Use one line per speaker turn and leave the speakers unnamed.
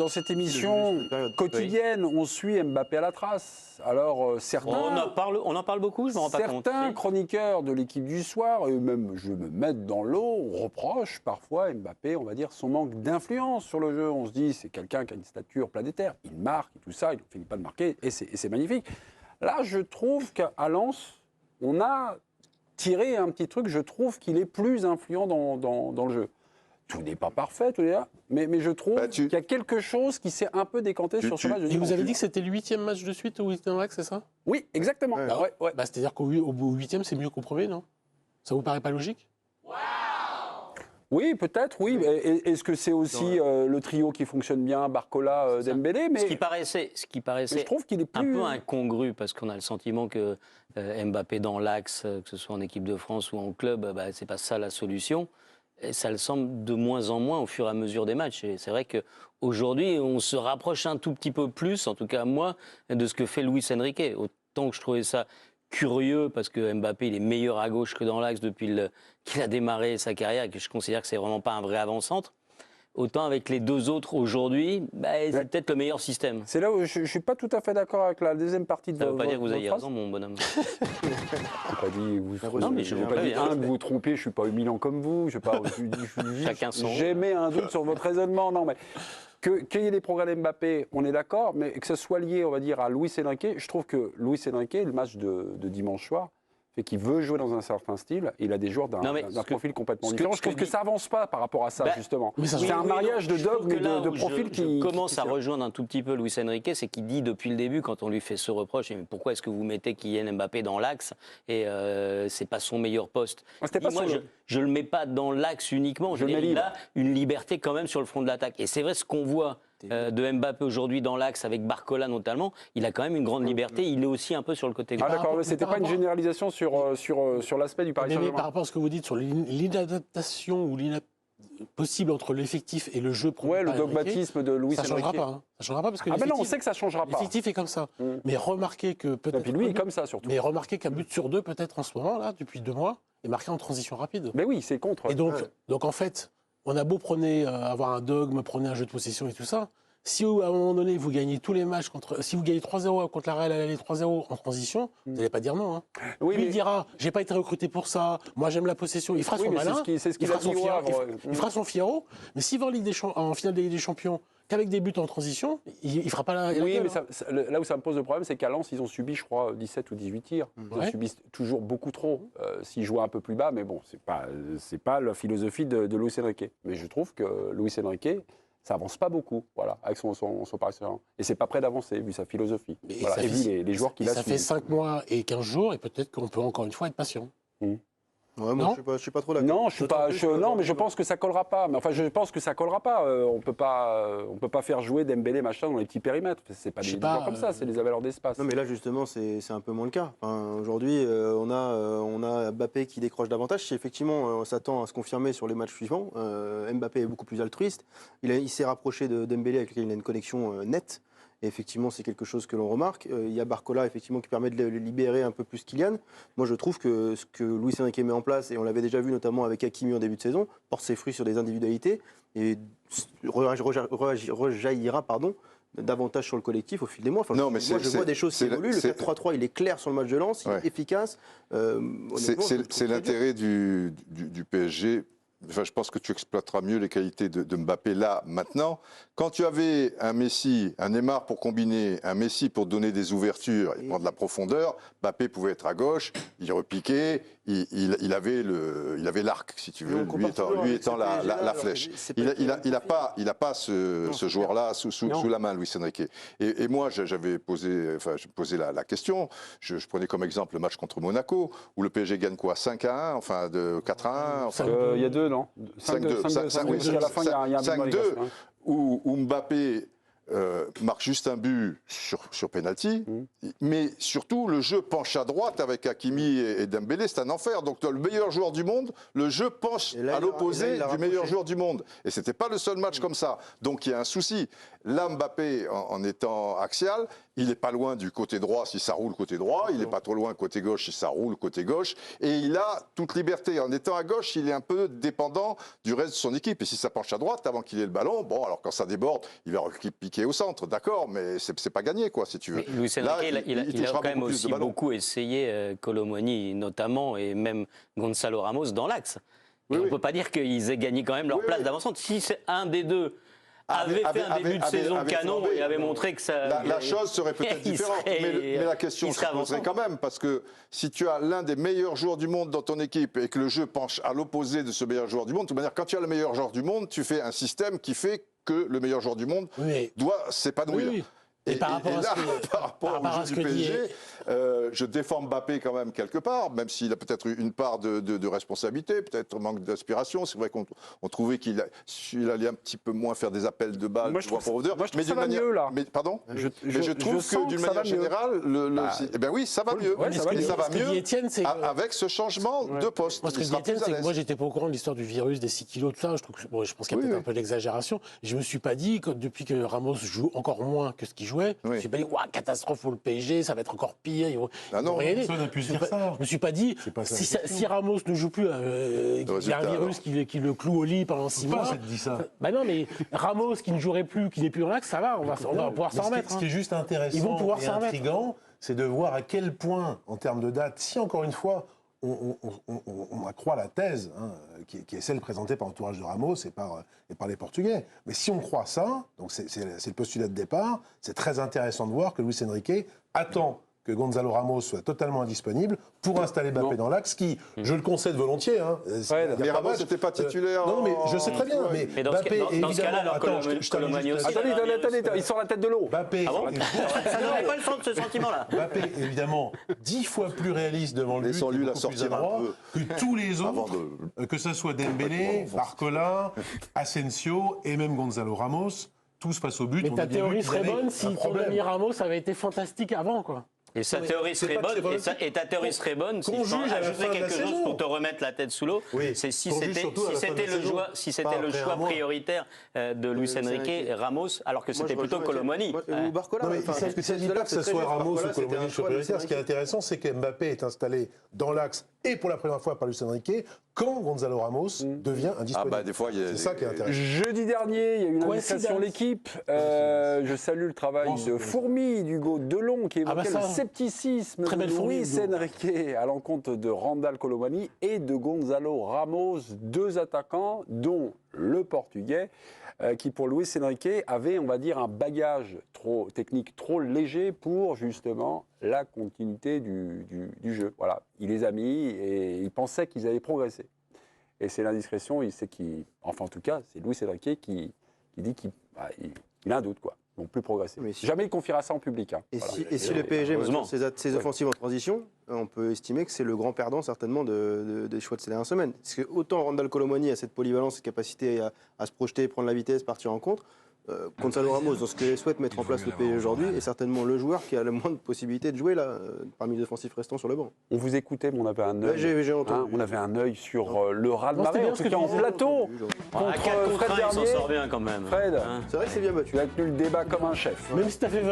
dans cette émission quotidienne, on suit Mbappé à la trace. Alors certains,
on en parle beaucoup, je me rends pas compte.
Certains chroniqueurs de l'équipe du soir, et même je me mets dans l'eau, reprochent parfois à Mbappé, on va dire, son manque d'influence sur le jeu. On se dit, c'est quelqu'un qui a une stature planétaire, il marque et tout ça, il ne finit pas de marquer, et c'est magnifique. Là, je trouve qu'à Lens, on a tiré un petit truc, je trouve qu'il est plus influent dans le jeu. Tout n'est pas parfait, mais je trouve qu'il y a quelque chose qui s'est un peu décanté sur ce match.
Et vous avez dit que c'était le 8e match de suite au Wigan Ajax, c'est ça?
Oui, exactement. Ouais.
Bah, c'est-à-dire qu'au 8e, c'est mieux qu'au premier, non? Ça vous paraît pas logique?
Oui, peut-être, oui. Est-ce que c'est aussi le trio qui fonctionne bien, Barcola, Dembélé, mais
ce qui paraissait
je trouve qu'il est plus...
un peu incongru, parce qu'on a le sentiment que Mbappé dans l'axe, que ce soit en équipe de France ou en club, bah, c'est pas ça la solution. Et ça le semble de moins en moins au fur et à mesure des matchs. Et c'est vrai qu'aujourd'hui, on se rapproche un tout petit peu plus, en tout cas moi, de ce que fait Luis Enrique. Autant que je trouvais ça curieux, parce que Mbappé, il est meilleur à gauche que dans l'axe depuis qu'il a démarré sa carrière, et que je considère que c'est vraiment pas un vrai avant-centre. Autant avec les deux autres aujourd'hui, bah, c'est peut-être le meilleur système.
C'est là où je ne suis pas tout à fait d'accord avec la deuxième partie de
votre phrase. Ça ne veut pas dire que vous ayez raison, mon bonhomme.
Je n'ai pas dit vous
non, mais je
n'ai pas dit de vous tromper, je ne suis pas humiliant comme vous.
Chacun son.
J'émets un doute sur votre raisonnement. Non, mais qu'il y ait des progrès d'Mbappé, on est d'accord, mais que ce soit lié, on va dire, à Luis Enrique, je trouve que Luis Enrique, le match de dimanche soir, fait qu'il veut jouer dans un certain style, il a des joueurs d'un profil complètement différent. Je trouve que ça avance pas par rapport à ça, justement. C'est un mariage de dogmes et de profils qui...
Je commence à rejoindre un tout petit peu Luis Enrique, c'est qu'il dit depuis le début, quand on lui fait ce reproche, mais pourquoi est-ce que vous mettez Kylian Mbappé dans l'axe et c'est pas son meilleur poste. Moi, je le mets pas dans l'axe uniquement, il a une liberté quand même sur le front de l'attaque. Et c'est vrai, ce qu'on voit de Mbappé aujourd'hui dans l'axe avec Barcola notamment, il a quand même une grande liberté, il est aussi un peu sur le côté gauche.
Ah d'accord, c'était pas une généralisation sur l'aspect du Paris Saint-Germain.
Mais par rapport à ce que vous dites sur l'inadaptation ou possible entre l'effectif et le jeu
le dogmatisme de Luis Enrique.
Ça changera pas. Hein. Ça changera pas parce que
on sait que ça changera pas.
L'effectif est comme ça. Mais remarquez que peut-être.
Et puis lui est comme ça surtout.
Mais remarquez qu'un but sur deux peut-être en ce moment là, depuis 2 mois, est marqué en transition rapide.
Mais oui, c'est contre.
Et donc en fait, on a beau avoir un dogme, prôner un jeu de possession et tout ça. Si à un moment donné vous gagnez tous les matchs si vous gagnez 3-0 contre la Real à l'aller 3-0 en transition, vous n'allez pas dire non. Hein. Oui, lui il dira j'ai pas été recruté pour ça, moi j'aime la possession, il fera son malin, il fera son fiero, mais s'il va en finale de Ligue des Champions qu'avec des buts en transition, il fera pas la
Oui, mais là où ça me pose le problème, c'est qu'à Lens, ils ont subi, je crois, 17 ou 18 tirs. Ils subissent toujours beaucoup trop. S'ils jouaient un peu plus bas, mais bon, c'est pas la philosophie de Luis Enrique. Mais je trouve que Luis Enrique, ça avance pas beaucoup, voilà, avec son Paris Saint-Germain. Et c'est pas prêt d'avancer, vu sa philosophie. Et vu les joueurs qu'il a.
Ça fait 5 mois et 15 jours, et peut-être qu'on peut encore une fois être patient.
Ouais, moi, je suis pas trop d'accord.
Non, mais je pense que ça collera pas. Mais enfin, je pense que ça collera pas. On peut pas faire jouer Dembélé machin dans les petits périmètres. C'est pas des joueurs comme ça. C'est des avaleurs d'espace.
Non, mais là justement, c'est un peu moins le cas. Enfin, aujourd'hui, on a Mbappé qui décroche davantage. Si effectivement, on s'attend à se confirmer sur les matchs suivants, Mbappé est beaucoup plus altruiste. Il s'est rapproché de Dembélé avec lequel il a une connexion nette. Et effectivement, c'est quelque chose que l'on remarque. Il y a Barcola, effectivement, qui permet de le libérer un peu plus Kylian. Moi, je trouve que ce que Luis Enrique met en place, et on l'avait déjà vu notamment avec Hakimi en début de saison, porte ses fruits sur des individualités et rejaillira davantage sur le collectif au fil des mois. Enfin, moi, je vois des choses qui évoluent. Le 4-3-3, il est clair sur le match de Lens, il est efficace.
C'est l'intérêt du PSG. Enfin, je pense que tu exploiteras mieux les qualités de Mbappé là, maintenant. Quand tu avais un Messi, un Neymar pour combiner, un Messi pour donner des ouvertures et prendre de la profondeur, Mbappé pouvait être à gauche, il repiquait, il avait l'arc, si tu veux, lui étant la flèche. Il n'a pas ce joueur-là sous la main, Luis Enrique. Et moi, j'avais posé la question, je prenais comme exemple le match contre Monaco, où le PSG gagne quoi, 5-1, enfin de 4-1.
Il y a 2, non
5-2.
À la fin, il y a un
5-2, où Mbappé marque juste un but sur penalty, mais surtout le jeu penche à droite avec Hakimi et Dembélé, c'est un enfer. Donc le meilleur joueur du monde, le jeu penche à l'opposé du meilleur joueur du monde. Et c'était pas le seul match comme ça. Donc il y a un souci. Là, Mbappé, en étant axial, il n'est pas loin du côté droit si ça roule côté droit, il n'est pas trop loin côté gauche si ça roule côté gauche, et il a toute liberté. En étant à gauche, il est un peu dépendant du reste de son équipe. Et si ça penche à droite, avant qu'il ait le ballon, bon, alors quand ça déborde, il va piquer au centre, d'accord, mais c'est pas gagné, quoi, si tu veux.
Mais Luis Enrique, il a
touchera
quand même
beaucoup plus
aussi
de ballons.
beaucoup essayé Kolo Muani notamment, et même Gonzalo Ramos dans l'axe. Et on ne peut pas dire qu'ils aient gagné quand même leur place d'avancement. Si c'est un des deux avait fait un début de saison canon
flambé,
et avait montré que ça...
La chose serait peut-être
il
différente,
serait-
mais la question
il
se
serait
poserait
avançant.
quand même, parce que si tu as l'un des meilleurs joueurs du monde dans ton équipe et que le jeu penche à l'opposé de ce meilleur joueur du monde, de toute manière, quand tu as le meilleur joueur du monde, tu fais un système qui fait que le meilleur joueur du monde
Oui.
doit s'épanouir.
Oui. Et par rapport à ce que-
par rapport
par
au
à
jeu
ce
du
que dit-
PSG, je défends Mbappé quand même quelque part, même s'il a peut-être eu une part de responsabilité, peut-être manque d'inspiration. C'est vrai qu'on trouvait qu'il allait un petit peu moins faire des appels de balles,
Moi, je trouve
en profondeur.
moi, je trouve
mais
ça
d'une
va
manière,
mieux, là.
Mais pardon.
Je
Mais trouve
sens
que d'une
que ça
manière
va mieux.
générale, eh ben oui, ça va mieux.
ouais, ça va mieux.
Ça va
Ce que dit
mieux
Étienne, c'est que-
avec ce changement de poste.
Moi, ce que
Il
je
sera
dis, Étienne,
plus à
c'est que
l'aise.
moi, j'étais pas au courant de l'histoire du virus, des 6 kilos, tout ça. Je pense qu'il y a
Oui,
peut-être
oui.
un peu d'exagération. Je me suis pas dit, que depuis que Ramos joue encore moins que ce qu'il jouait, je me suis pas dit, ouah, catastrophe pour le PSG, ça va être encore pire. Ils vont
non,
rien
personne n'a pu
Je
dire
me
ça.
me suis pas dit,
C'est pas ça
si,
la question.
si Ramos ne joue plus, qu'il y a
résultat,
un virus qui le cloue au lit pendant 6 mois.
Pourquoi ça te dit ça?
Bah non, mais Ramos qui ne jouerait plus, qui n'est plus relax, ça va, on va pouvoir
Mais
s'en
ce qui-
remettre.
Ce qui est juste intéressant
Ils vont pouvoir
et
s'en remettre.
intriguant, c'est de voir à quel point, en termes de date, si encore une fois, on accroît la thèse, qui est celle présentée par l'entourage de Ramos et par les Portugais. Mais si on croit ça, donc c'est le postulat de départ, c'est très intéressant de voir que Luis Enrique attend que Gonzalo Ramos soit totalement indisponible pour installer Mbappé dans l'axe, qui, je le concède volontiers,
Mais Ramos n'était pas titulaire.
Non, mais je sais très bien, mais
Mais dans ce
Mbappé,
cas- dans ce
évidemment,
cas-là, alors,
attends, je termine
Colomani
juste
aussi.
là-dessus.
Attendez, il sort la tête de l'eau.
Mbappé,
Ah bon Ça n'aurait pas ce sentiment-là.
Mbappé, évidemment, 10 fois plus réaliste devant le but,
Laissons-lui
et
la
beaucoup plus
sortir un
adroit
peu.
que tous les
Avant
autres, que ce soit Dembélé, Barcola, Asensio et même Gonzalo Ramos, tous face au but.
Mais
ont
ta
bien vu
théorie
qu'ils
serait
avaient
bonne
un
si ton
problème.
ami Ramos avait été fantastique avant, quoi.
Et sa théorie
c'est
serait
pas que
bonne,
c'est
et ta théorie serait bonne, si
qu'on
je peux
juge à la
ajouter
fin de la
quelque chose
saison.
pour te remettre la tête sous l'eau,
Oui,
c'est si
qu'on juge
c'était
surtout à la fin de la
le
saison,
choix, si
pas
c'était le
après
choix
un mois.
prioritaire de Luis
c'est
Enrique
vrai
et Ramos, alors que
Moi,
c'était
je
plutôt
rejoins
Colomani.
Étienne. Ou Barcola.
Non, mais
enfin,
ça ne dit pas que ce soit Ramos ou Colomani le choix prioritaire. Ce qui est intéressant, c'est que Mbappé est installé dans l'axe et pour la première fois par Luis Enrique quand Gonzalo Ramos devient
Ah
indisponible.
bah des fois, il y a
C'est ça qui est intéressant.
Jeudi dernier, il y a eu une
Coïncidence.
invitation l'équipe. Je salue le travail de Fourmi, d'Hugo Delon, qui évoquait
Ah bah ça.
le scepticisme
Très
de
belle Fourmi,
Luis
Hugo.
Enrique à l'encontre de Randal Colomani et de Gonzalo Ramos, deux attaquants, dont le Portugais, qui pour Luis Enrique avait, on va dire, un bagage technique trop léger pour justement la continuité du jeu. Voilà, il les a mis et il pensait qu'ils allaient progresser. Et c'est l'indiscrétion, enfin en tout cas, c'est Luis Enrique qui dit qu'il a un doute, quoi. Ils n'ont plus progressé.
Mais si-
Jamais il confiera ça en public. Hein.
Et
Voilà.
si le PSG
heureusement.
maintient ses offensives en transition, on peut estimer que c'est le grand perdant certainement des choix de ces dernières semaines. Parce que autant Randal Colomani a cette polyvalence, cette capacité à se projeter, prendre la vitesse, partir en contre, Gonzalo Ramos, dans ce que souhaite mettre en place le PSG aujourd'hui, est certainement le joueur qui a le moins de possibilités de jouer là, parmi les offensifs restants sur le banc.
On vous écoutait, mais on avait un œil.
J'ai entendu.
On avait un œil sur le raz-de-marée,
bien
en
ce
tout
que
cas
tu
en
disais.
plateau.
À
Contre
4 contre
Fred
1, il s'en
Dernier.
sort bien quand même.
Fred,
Hein.
C'est vrai que c'est bien battu.
tu as tenu le débat comme un chef.
Même si tu as fait